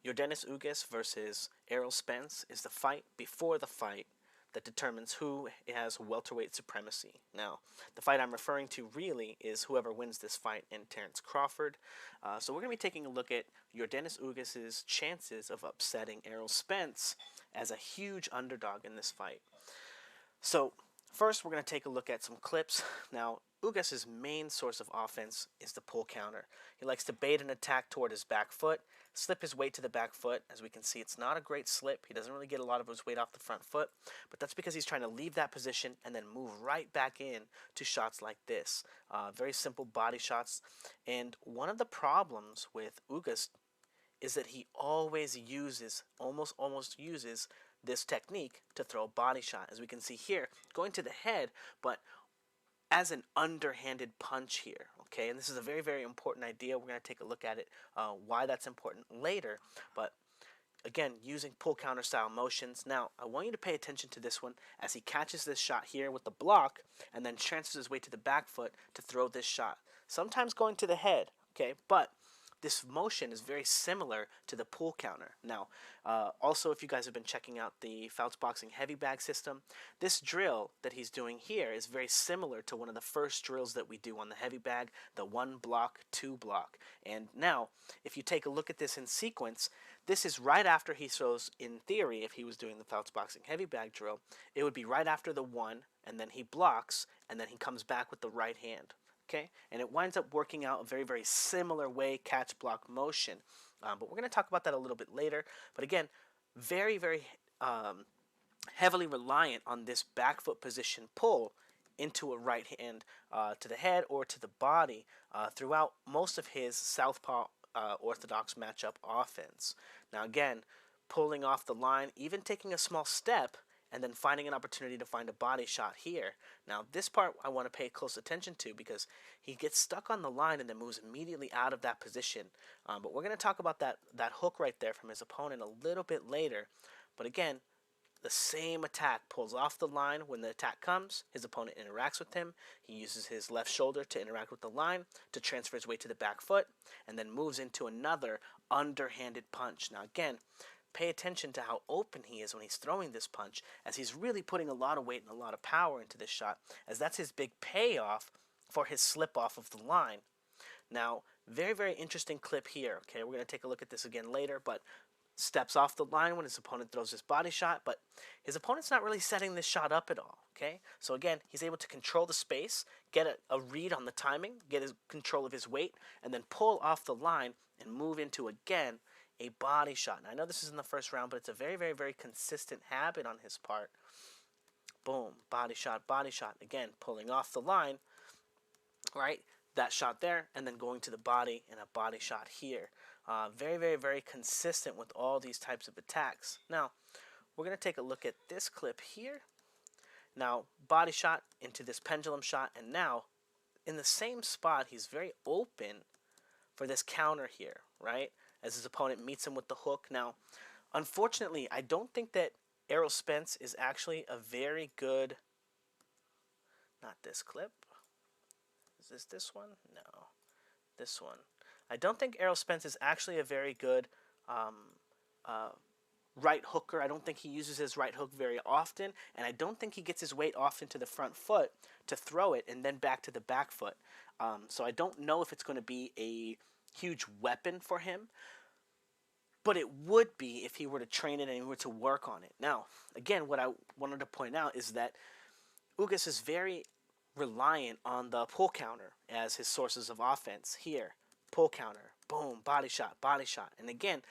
Yordenis Ugas versus Errol Spence is the fight before the fight that determines who has welterweight supremacy. Now, the fight I'm referring to really is whoever wins this fight in Terence Crawford. So we're going to be taking a look at Yordenis Ugas' chances of upsetting Errol Spence as a huge underdog in this fight. So first, we're going to take a look at some clips. Now, Ugas' main source of offense is the pull counter. He likes to bait an attack toward his back foot, slip his weight to the back foot. As we can see, it's not a great slip. He doesn't really get a lot of his weight off the front foot, but that's because he's trying to leave that position and then move right back in to shots like this. Very simple body shots. And one of the problems with Ugas is that he always uses, almost uses this technique to throw a body shot. As we can see here, going to the head, but as an underhanded punch here, okay? And this is a very, very important idea. We're going to take a look at it, why that's important later. But again, using pull counter style motions. Now, I want you to pay attention to this one as he catches this shot here with the block and then transfers his weight to the back foot to throw this shot. Sometimes going to the head, okay? But this motion is very similar to the pull counter. Now, also, if you guys have been checking out the Fouts Boxing heavy bag system, this drill that he's doing here is very similar to one of the first drills that we do on the heavy bag, the 1 block, 2 block. And now, if you take a look at this in sequence, this is right after he throws, in theory, if he was doing the Fouts Boxing heavy bag drill, it would be right after the 1, and then he blocks, and then he comes back with the right hand. Okay, and it winds up working out a very, very similar way, catch block motion. But we're going to talk about that a little bit later. But again, very, very heavily reliant on this back foot position pull into a right hand to the head or to the body throughout most of his southpaw orthodox matchup offense. Now again, pulling off the line, even taking a small step, and then finding an opportunity to find a body shot here. Now, this part I want to pay close attention to because he gets stuck on the line and then moves immediately out of that position. But we're going to talk about that hook right there from his opponent a little bit later. But again, the same attack pulls off the line. When the attack comes, his opponent interacts with him. He uses his left shoulder to interact with the line to transfer his weight to the back foot and then moves into another underhanded punch. Now, again, pay attention to how open he is when he's throwing this punch, as he's really putting a lot of weight and a lot of power into this shot, as that's his big payoff for his slip off of the line. Now, very, very interesting clip here. Okay, we're going to take a look at this again later, but steps off the line when his opponent throws his body shot, but his opponent's not really setting this shot up at all. Okay, so again, he's able to control the space, get a read on the timing, get his control of his weight, and then pull off the line and move into, again, a body shot. Now, I know this is in the first round, but it's a very, very, very consistent habit on his part. Boom, body shot, again, pulling off the line, right? That shot there, and then going to the body and a body shot here. Very, very, very consistent with all these types of attacks. Now, we're going to take a look at this clip here. Now, body shot into this pendulum shot, and now, in the same spot, he's very open for this counter here, right? As his opponent meets him with the hook. Now, unfortunately, I don't think that Errol Spence is actually a very good... Not this clip. Is this one? No. This one. I don't think Errol Spence is actually a very good right hooker. I don't think he uses his right hook very often, and I don't think he gets his weight off into the front foot to throw it and then back to the back foot. So I don't know if it's going to be a huge weapon for him, but it would be if he were to train it and he were to work on it. Now, again, what I wanted to point out is that Ugas is very reliant on the pull counter as his sources of offense. Here, pull counter, boom, body shot, and again,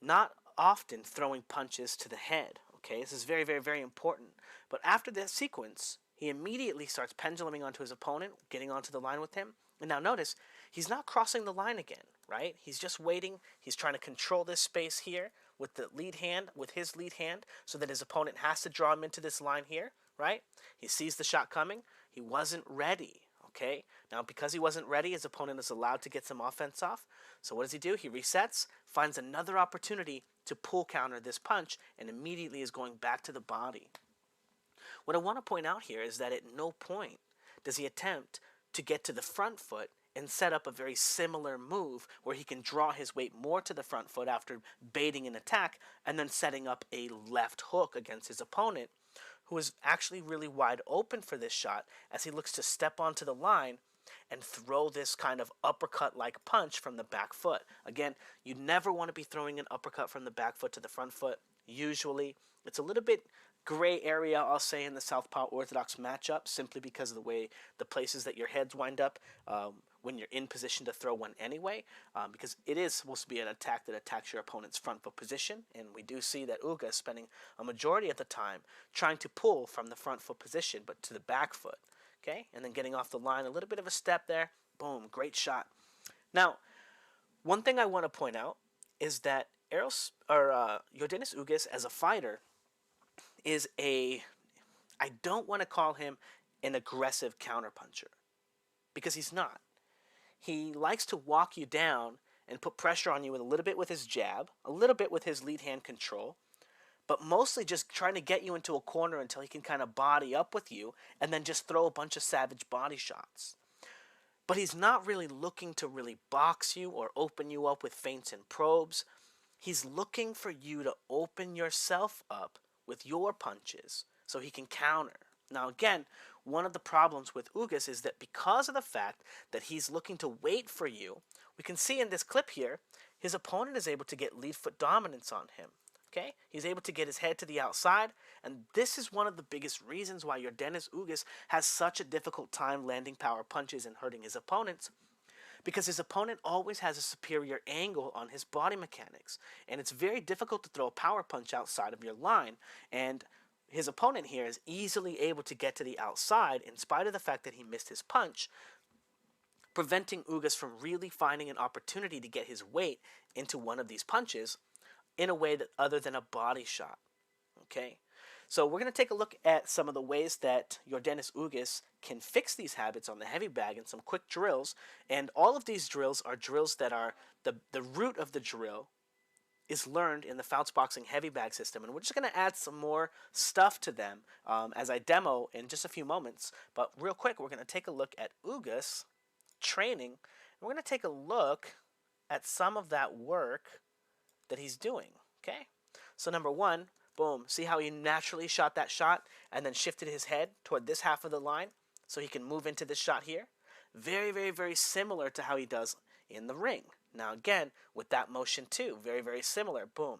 not often throwing punches to the head. Okay, this is very, very, very important. But after that sequence, he immediately starts penduluming onto his opponent, getting onto the line with him. And now notice, he's not crossing the line again, right? He's just waiting. He's trying to control this space here with the lead hand, with his lead hand, so that his opponent has to draw him into this line here, right? He sees the shot coming. He wasn't ready, okay? Now, because he wasn't ready, his opponent is allowed to get some offense off. So what does he do? He resets, finds another opportunity to pull counter this punch, and immediately is going back to the body. What I want to point out here is that at no point does he attempt to get to the front foot and set up a very similar move where he can draw his weight more to the front foot after baiting an attack and then setting up a left hook against his opponent, who is actually really wide open for this shot as he looks to step onto the line and throw this kind of uppercut-like punch from the back foot. Again, you never want to be throwing an uppercut from the back foot to the front foot. Usually, it's a little bit gray area, I'll say, in the Southpaw Orthodox matchup, simply because of the way the places that your heads wind up when you're in position to throw one anyway, because it is supposed to be an attack that attacks your opponent's front foot position, and we do see that Ugas is spending a majority of the time trying to pull from the front foot position, but to the back foot, okay? And then getting off the line, a little bit of a step there, boom, great shot. Now, one thing I want to point out is that Yordenis Ugas as a fighter is I don't want to call him an aggressive counterpuncher, because he's not. He likes to walk you down and put pressure on you with a little bit with his jab, a little bit with his lead hand control, but mostly just trying to get you into a corner until he can kind of body up with you and then just throw a bunch of savage body shots. But he's not really looking to really box you or open you up with feints and probes. He's looking for you to open yourself up with your punches so he can counter. Now again, one of the problems with Ugas is that because of the fact that he's looking to wait for you, we can see in this clip here, his opponent is able to get lead foot dominance on him. Okay? He's able to get his head to the outside, and this is one of the biggest reasons why Yordenis Ugas has such a difficult time landing power punches and hurting his opponents, because his opponent always has a superior angle on his body mechanics, and it's very difficult to throw a power punch outside of your line, and his opponent here is easily able to get to the outside in spite of the fact that he missed his punch, preventing Ugas from really finding an opportunity to get his weight into one of these punches in a way that other than a body shot. Okay? So we're going to take a look at some of the ways that Yordenis Ugas can fix these habits on the heavy bag and some quick drills. And all of these drills are drills that are the root of the drill is learned in the Fouts Boxing heavy bag system. And we're just going to add some more stuff to them as I demo in just a few moments. But real quick, we're going to take a look at Ugas training. And we're going to take a look at some of that work that he's doing. Okay? So number one, boom, see how he naturally shot that shot and then shifted his head toward this half of the line so he can move into this shot here? Very, very, very similar to how he does in the ring. Now again, with that motion too, very, very similar. Boom.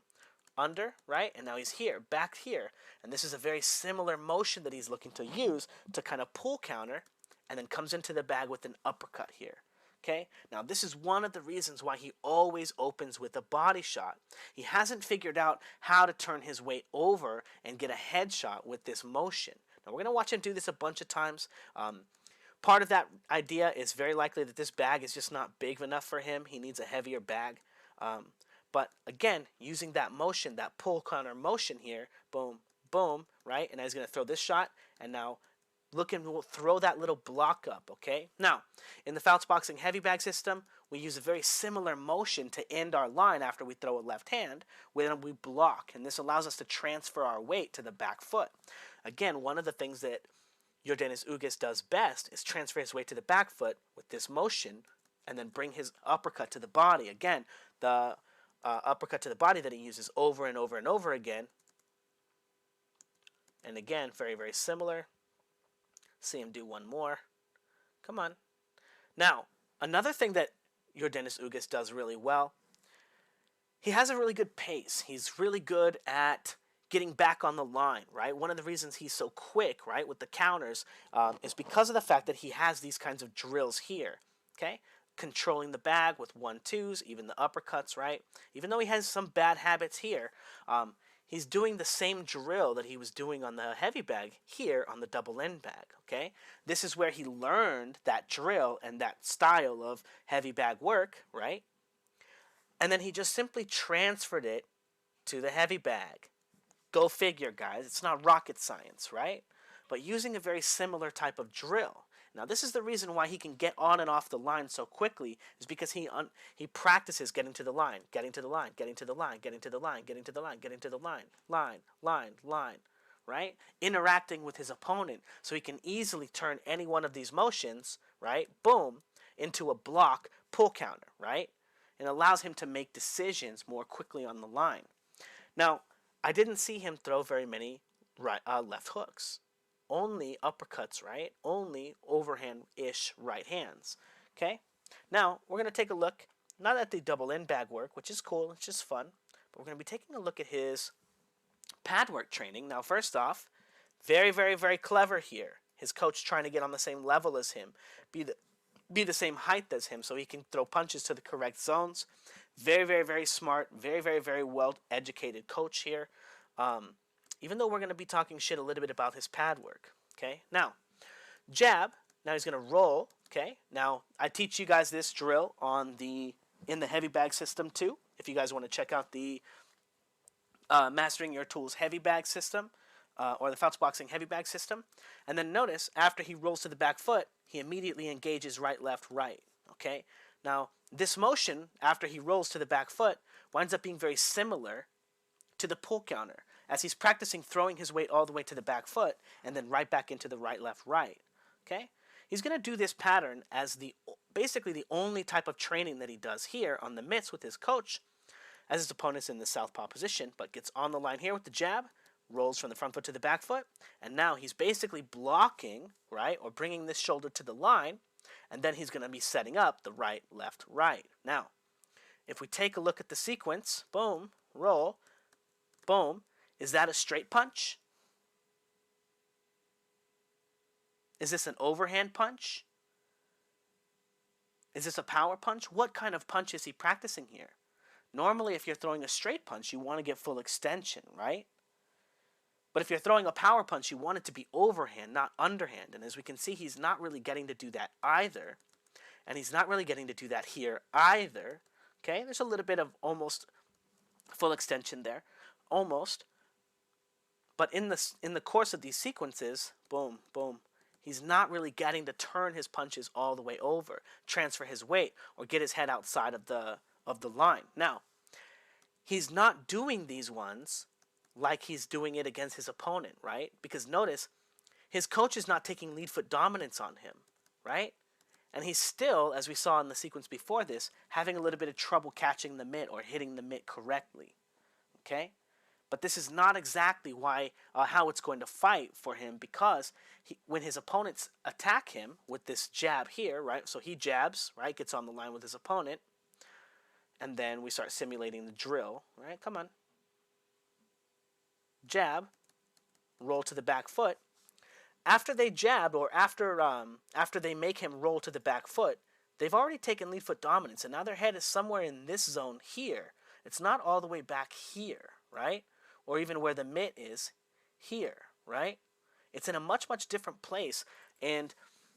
Under, right? And now he's here, back here. And this is a very similar motion that he's looking to use to kind of pull counter and then comes into the bag with an uppercut here. Okay? Now this is one of the reasons why he always opens with a body shot. He hasn't figured out how to turn his weight over and get a headshot with this motion. Now we're going to watch him do this a bunch of times. Part of that idea is very likely that this bag is just not big enough for him. He needs a heavier bag. But again, using that motion, that pull counter motion here, boom, boom, right? And now he's going to throw this shot, and now look, and we'll throw that little block up, okay? Now, in the Fouts Boxing heavy bag system, we use a very similar motion to end our line after we throw a left hand, when we block, and this allows us to transfer our weight to the back foot. Again, one of the things that Yordenis Ugas does best is transfer his weight to the back foot with this motion and then bring his uppercut to the body. Again, the uppercut to the body that he uses over and over and over again. And again, very, very similar. See him do one more. Come on. Now, another thing that Yordenis Ugas does really well, he has a really good pace. He's really good at getting back on the line, right? One of the reasons he's so quick, right, with the counters is because of the fact that he has these kinds of drills here, okay? Controlling the bag with 1-2s, even the uppercuts, right? Even though he has some bad habits here, he's doing the same drill that he was doing on the heavy bag here on the double end bag, okay? This is where he learned that drill and that style of heavy bag work, right? And then he just simply transferred it to the heavy bag. Go figure, guys. It's not rocket science, right? But using a very similar type of drill. Now, this is the reason why he can get on and off the line so quickly, is because he practices getting to the line, getting to the line, getting to the line, getting to the line, getting to the line, getting to the line, line, right? Interacting with his opponent so he can easily turn any one of these motions, right? Boom, into a block pull counter, right? It allows him to make decisions more quickly on the line. Now, I didn't see him throw very many left hooks. Only uppercuts, right? Only overhand-ish right hands. Okay? Now, we're going to take a look, not at the double in bag work, which is cool, it's just fun, but we're going to be taking a look at his pad work training. Now, first off, very, very, very clever here. His coach trying to get on the same level as him, be the same height as him so he can throw punches to the correct zones. Very, very, very smart, very, very, very well-educated coach here. Even though we're going to be talking shit a little bit about his pad work. Okay, now, jab. Now he's going to roll. Okay, now I teach you guys this drill in the heavy bag system too. If you guys want to check out the Mastering Your Tools heavy bag system, or the Fouts Boxing heavy bag system. And then notice, after he rolls to the back foot, he immediately engages right, left, right. Okay? Now, this motion, after he rolls to the back foot, winds up being very similar to the pull counter, as he's practicing throwing his weight all the way to the back foot, and then right back into the right, left, right. Okay? He's going to do this pattern as basically the only type of training that he does here on the mitts with his coach, as his opponent's in the southpaw position, but gets on the line here with the jab, rolls from the front foot to the back foot, and now he's basically blocking, right, or bringing this shoulder to the line, and then he's going to be setting up the right, left, right. Now, if we take a look at the sequence, boom, roll, boom, is that a straight punch? Is this an overhand punch? Is this a power punch? What kind of punch is he practicing here? Normally, if you're throwing a straight punch, you want to get full extension, right? But if you're throwing a power punch, you want it to be overhand, not underhand. And as we can see, he's not really getting to do that either. And he's not really getting to do that here either. Okay, there's a little bit of almost full extension there. Almost. But in the course of these sequences, boom, boom, he's not really getting to turn his punches all the way over, transfer his weight, or get his head outside of the line. Now, he's not doing these ones like he's doing it against his opponent, right? Because notice, his coach is not taking lead foot dominance on him, right? And he's still, as we saw in the sequence before this, having a little bit of trouble catching the mitt or hitting the mitt correctly, okay? But this is not exactly how it's going to fight for him, because when his opponents attack him with this jab here, right? So he jabs, right? Gets on the line with his opponent. And then we start simulating the drill, right? Come on. Jab, roll to the back foot. After they jab, or after they make him roll to the back foot, they've already taken lead foot dominance, and now their head is somewhere in this zone here. It's not all the way back here, right? Or even where the mitt is here, right? It's in a much, much different place, and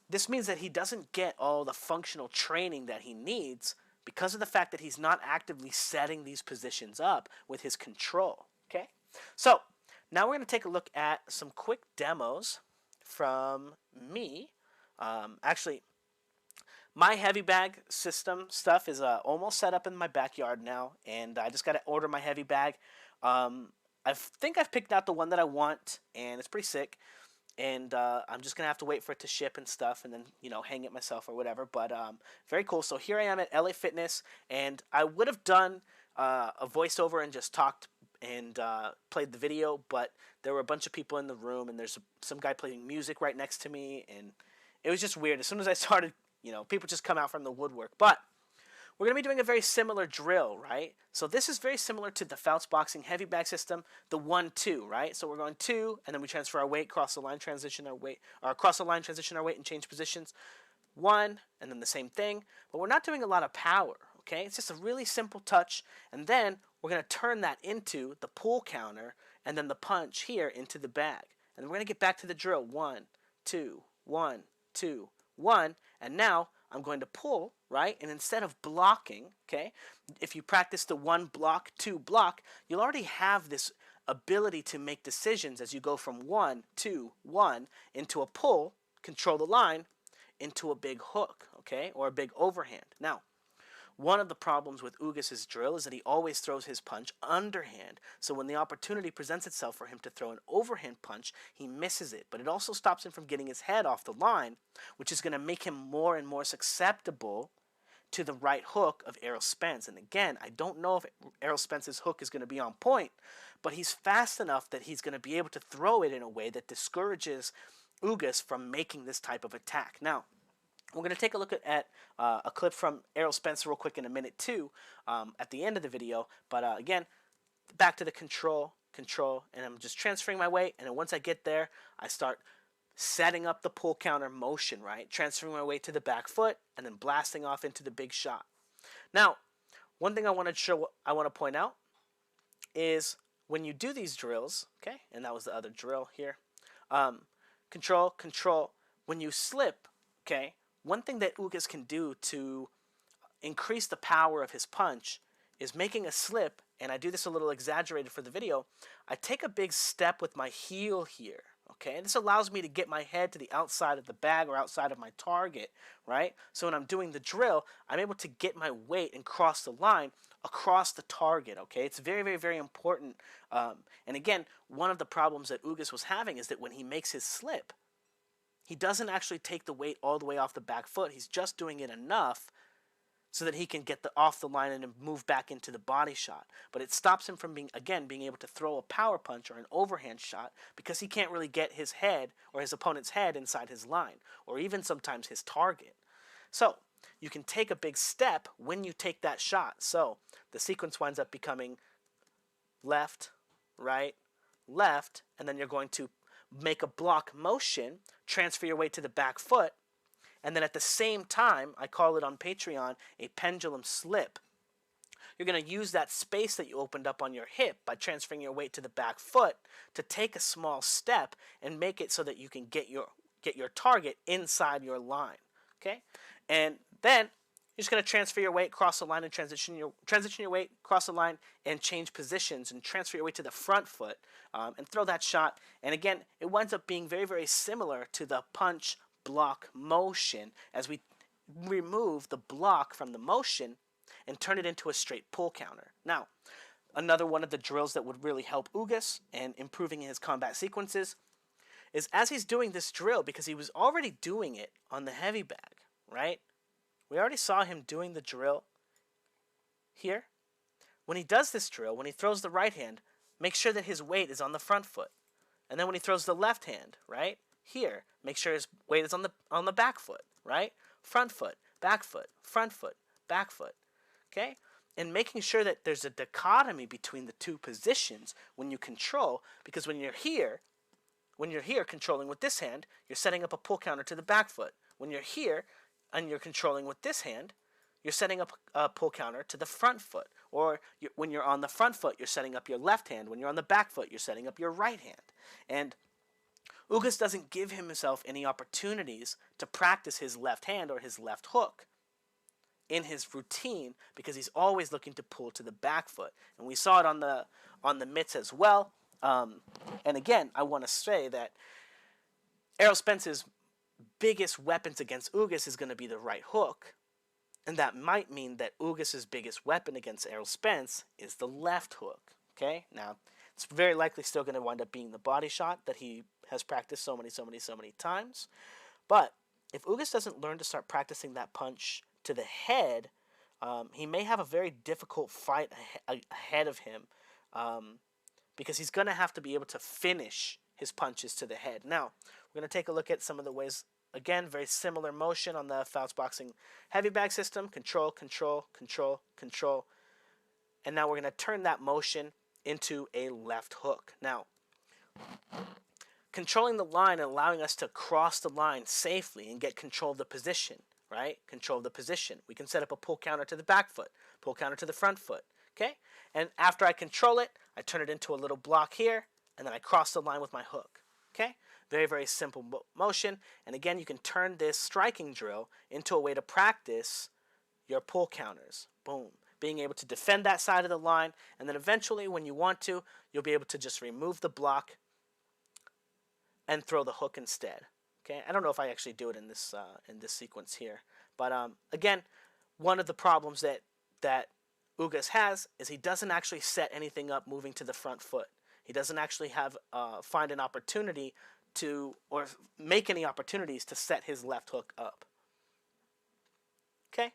this means that he doesn't get all the functional training that he needs because of the fact that he's not actively setting these positions up with his control, okay? So, now we're going to take a look at some quick demos from me. Actually, my heavy bag system stuff is almost set up in my backyard now, and I just got to order my heavy bag. I think I've picked out the one that I want, and it's pretty sick. And I'm just going to have to wait for it to ship and stuff, and then, hang it myself or whatever. But very cool. So here I am at LA Fitness, and I would have done a voiceover and just talked and played the video, but there were a bunch of people in the room, and there's some guy playing music right next to me, and it was just weird. As soon as I started, people just come out from the woodwork. But we're going to be doing a very similar drill, right? So this is very similar to the Fouts Boxing heavy bag system, the 1-2, right? So we're going 2, and then we transfer our weight, cross the line, transition our weight, or cross the line, transition our weight, and change positions. 1, and then the same thing. But we're not doing a lot of power, okay? It's just a really simple touch, and then we're going to turn that into the pull counter, and then the punch here into the bag. And we're going to get back to the drill. 1, 2, 1, 2, 1, and now I'm going to pull, right? And instead of blocking, okay, if you practice the 1 block, 2 block, you'll already have this ability to make decisions as you go from 1, 2, 1 into a pull, control the line, into a big hook, okay, or a big overhand. Now, One of the problems with Ugas' drill is that he always throws his punch underhand. So when the opportunity presents itself for him to throw an overhand punch, he misses it. But it also stops him from getting his head off the line, which is going to make him more and more susceptible to the right hook of Errol Spence. And again, I don't know if Errol Spence's hook is going to be on point, but he's fast enough that he's going to be able to throw it in a way that discourages Ugas from making this type of attack. Now, we're going to take a look at a clip from Errol Spence real quick in a minute too, at the end of the video. But again, back to the control, and I'm just transferring my weight. And then once I get there, I start setting up the pull counter motion, right? Transferring my weight to the back foot and then blasting off into the big shot. Now, one thing I want to point out is when you do these drills, okay, and that was the other drill here, control, when you slip, okay, one thing that Ugas can do to increase the power of his punch is making a slip, and I do this a little exaggerated for the video. I take a big step with my heel here, okay? And this allows me to get my head to the outside of the bag or outside of my target, right? So when I'm doing the drill, I'm able to get my weight and cross the line across the target, okay? It's very, very, very important. And again, one of the problems that Ugas was having is that when he makes his slip, he doesn't actually take the weight all the way off the back foot. He's just doing it enough so that he can get off the line and move back into the body shot. But it stops him from being able to throw a power punch or an overhand shot because he can't really get his head or his opponent's head inside his line, or even sometimes his target. So you can take a big step when you take that shot. So the sequence winds up becoming left, right, left, and then you're going to make a block motion, transfer your weight to the back foot, and then at the same time, I call it on Patreon a pendulum slip. You're going to use that space that you opened up on your hip by transferring your weight to the back foot to take a small step and make it so that you can get your target inside your line, okay? And then you're just going to transfer your weight, cross the line, and transition your weight, cross the line, and change positions, and transfer your weight to the front foot, and throw that shot. And again, it winds up being very, very similar to the punch block motion as we remove the block from the motion and turn it into a straight pull counter. Now, another one of the drills that would really help Ugas and improving his combat sequences is as he's doing this drill, because he was already doing it on the heavy bag, right? We already saw him doing the drill here. When he does this drill, when he throws the right hand, make sure that his weight is on the front foot. And then when he throws the left hand, right, here, make sure his weight is on the back foot, right? Front foot, back foot, front foot, back foot, okay? And making sure that there's a dichotomy between the two positions when you control, because when you're here controlling with this hand, you're setting up a pull counter to the back foot. When you're here and you're controlling with this hand, you're setting up a pull counter to the front foot. Or when you're on the front foot, you're setting up your left hand. When you're on the back foot, you're setting up your right hand. And Ugas doesn't give himself any opportunities to practice his left hand or his left hook in his routine because he's always looking to pull to the back foot. And we saw it on the mitts as well. And again, I want to say that Errol Spence's biggest weapons against Ugas is going to be the right hook. And that might mean that Ugas' biggest weapon against Errol Spence is the left hook. Okay? Now, it's very likely still going to wind up being the body shot that he has practiced so many times. But if Ugas doesn't learn to start practicing that punch to the head, he may have a very difficult fight ahead of him because he's going to have to be able to finish his punches to the head. Now, we're going to take a look at some of the ways. Again, very similar motion on the Fouts Boxing heavy bag system. Control, control, control, control. And now we're going to turn that motion into a left hook. Now, controlling the line and allowing us to cross the line safely and get control of the position, right? Control of the position. We can set up a pull counter to the back foot, pull counter to the front foot, okay? And after I control it, I turn it into a little block here, and then I cross the line with my hook, okay? Very, very simple motion. And again, you can turn this striking drill into a way to practice your pull counters. Boom. Being able to defend that side of the line, and then eventually, when you want to, you'll be able to just remove the block and throw the hook instead. Okay, I don't know if I actually do it in this sequence here, but again, one of the problems that Ugas has is he doesn't actually set anything up moving to the front foot. He doesn't actually have find an opportunity to, or make any opportunities to set his left hook up. Okay?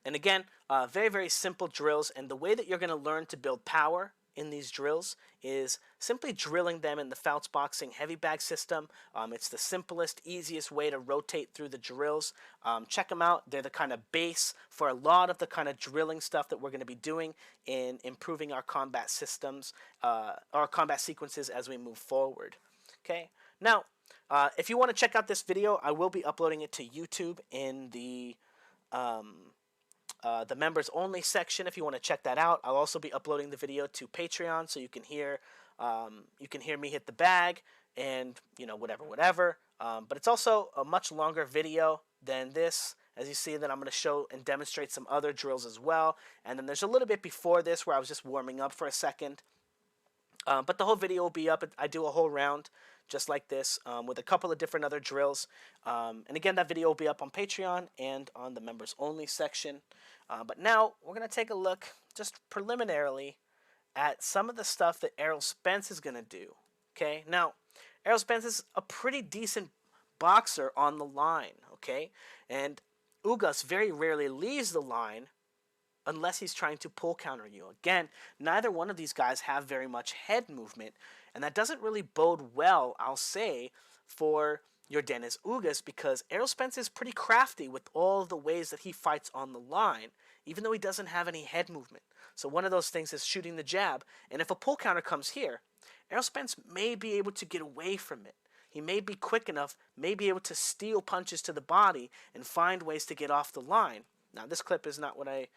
And again, very, very simple drills. And the way that you're going to learn to build power in these drills is simply drilling them in the Fouts Boxing heavy bag system. It's the simplest, easiest way to rotate through the drills. Check them out. They're the kind of base for a lot of the kind of drilling stuff that we're going to be doing in improving our combat systems, our combat sequences as we move forward. Okay. Now, if you want to check out this video, I will be uploading it to YouTube in the members only section. If you want to check that out, I'll also be uploading the video to Patreon, so you can hear me hit the bag and whatever. But it's also a much longer video than this. As you see, that I'm going to show and demonstrate some other drills as well. And then there's a little bit before this where I was just warming up for a second. But the whole video will be up. I do a whole round just like this with a couple of different other drills. And again, that video will be up on Patreon and on the members only section. But now we're going to take a look just preliminarily at some of the stuff that Errol Spence is going to do. Okay, now Errol Spence is a pretty decent boxer on the line. Okay, and Ugas very rarely leaves the line unless he's trying to pull counter you. Again, neither one of these guys have very much head movement, and that doesn't really bode well, I'll say, for Yordenis Ugas, because Errol Spence is pretty crafty with all the ways that he fights on the line, even though he doesn't have any head movement. So one of those things is shooting the jab, and if a pull counter comes here, Errol Spence may be able to get away from it. He may be quick enough, may be able to steal punches to the body and find ways to get off the line. Now, this clip is not what I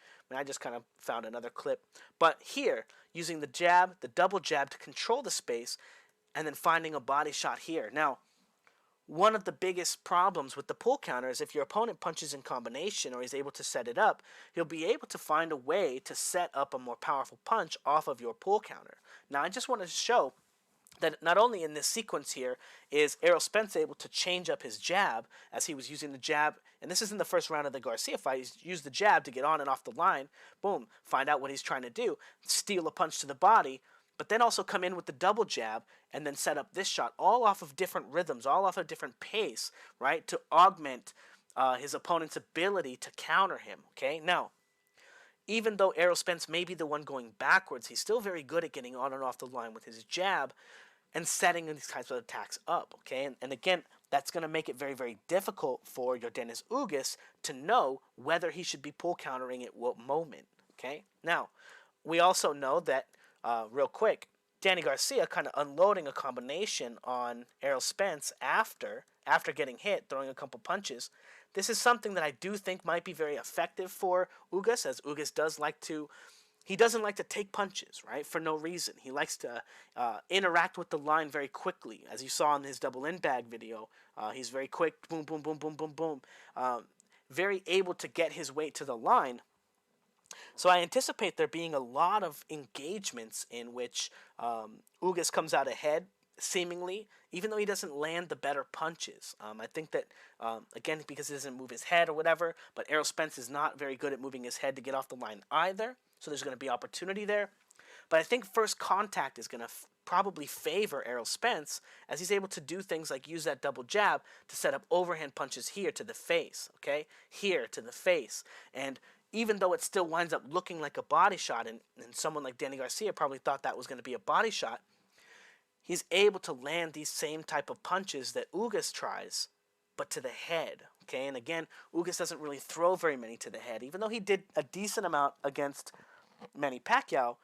just kind of found another clip. But here, using the jab, the double jab to control the space, and then finding a body shot here. Now, one of the biggest problems with the pull counter is if your opponent punches in combination or he's able to set it up, he'll be able to find a way to set up a more powerful punch off of your pull counter. Now, I just want to show that not only in this sequence here is Errol Spence able to change up his jab as he was using the jab, and this is in the first round of the Garcia fight. He's used the jab to get on and off the line, boom, find out what he's trying to do, steal a punch to the body, but then also come in with the double jab and then set up this shot, all off of different rhythms, all off of different pace, right, to augment his opponent's ability to counter him, okay? Now, even though Errol Spence may be the one going backwards, he's still very good at getting on and off the line with his jab and setting these types of attacks up, okay? And again, that's going to make it very, very difficult for Yordenis Ugas to know whether he should be pull countering at what moment, okay? Now, we also know that, real quick, Danny Garcia kind of unloading a combination on Errol Spence after getting hit, throwing a couple punches. This is something that I do think might be very effective for Ugas, as Ugas doesn't like to take punches, right, for no reason. He likes to interact with the line very quickly. As you saw in his double in bag video, he's very quick, boom, boom, boom, boom, boom, boom. Very able to get his way to the line. So I anticipate there being a lot of engagements in which Ugas comes out ahead, seemingly, even though he doesn't land the better punches. I think that, again, because he doesn't move his head or whatever, but Errol Spence is not very good at moving his head to get off the line either. So there's going to be opportunity there. But I think first contact is going to probably favor Errol Spence, as he's able to do things like use that double jab to set up overhand punches here to the face, okay? Here to the face. And even though it still winds up looking like a body shot, and someone like Danny Garcia probably thought that was going to be a body shot, he's able to land these same type of punches that Ugas tries, but to the head, okay? And again, Ugas doesn't really throw very many to the head, even though he did a decent amount against Manny Pacquiao.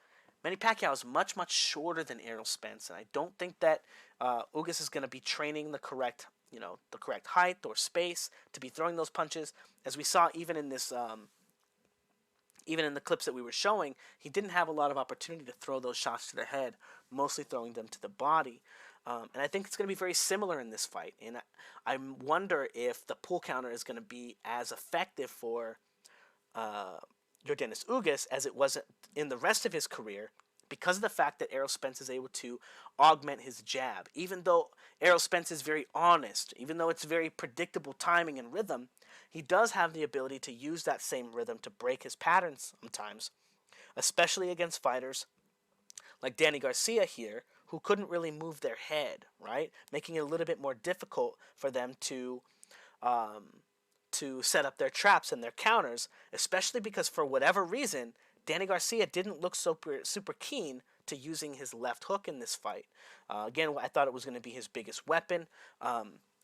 Manny Pacquiao is much, much shorter than Errol Spence, and I don't think that Ugas is going to be training the correct height or space to be throwing those punches. As we saw even in this, even in the clips that we were showing, he didn't have a lot of opportunity to throw those shots to the head, mostly throwing them to the body. And I think it's going to be very similar in this fight. And I wonder if the pull counter is going to be as effective for Yordenis Ugas as it was in the rest of his career, because of the fact that Errol Spence is able to augment his jab. Even though Errol Spence is very honest, even though it's very predictable timing and rhythm, he does have the ability to use that same rhythm to break his patterns sometimes, especially against fighters like Danny Garcia here, who couldn't really move their head, right? Making it a little bit more difficult for them um, to set up their traps and their counters, especially because for whatever reason, Danny Garcia didn't look super keen to using his left hook in this fight. Again, I thought it was going to be his biggest weapon.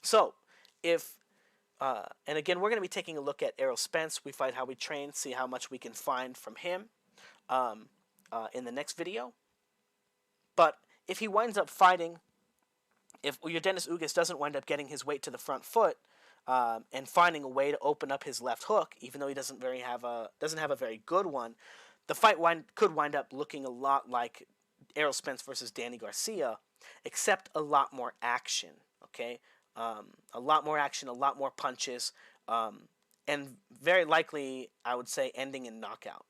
So, if and again, we're going to be taking a look at Errol Spence. We fight how we train, see how much we can find from him in the next video. But if he winds up fighting, if Yordenis Ugas doesn't wind up getting his weight to the front foot and finding a way to open up his left hook, even though he doesn't have a very good one, the fight could wind up looking a lot like Errol Spence versus Danny Garcia, except a lot more action. Okay, a lot more action, a lot more punches, and very likely, I would say, ending in knockout.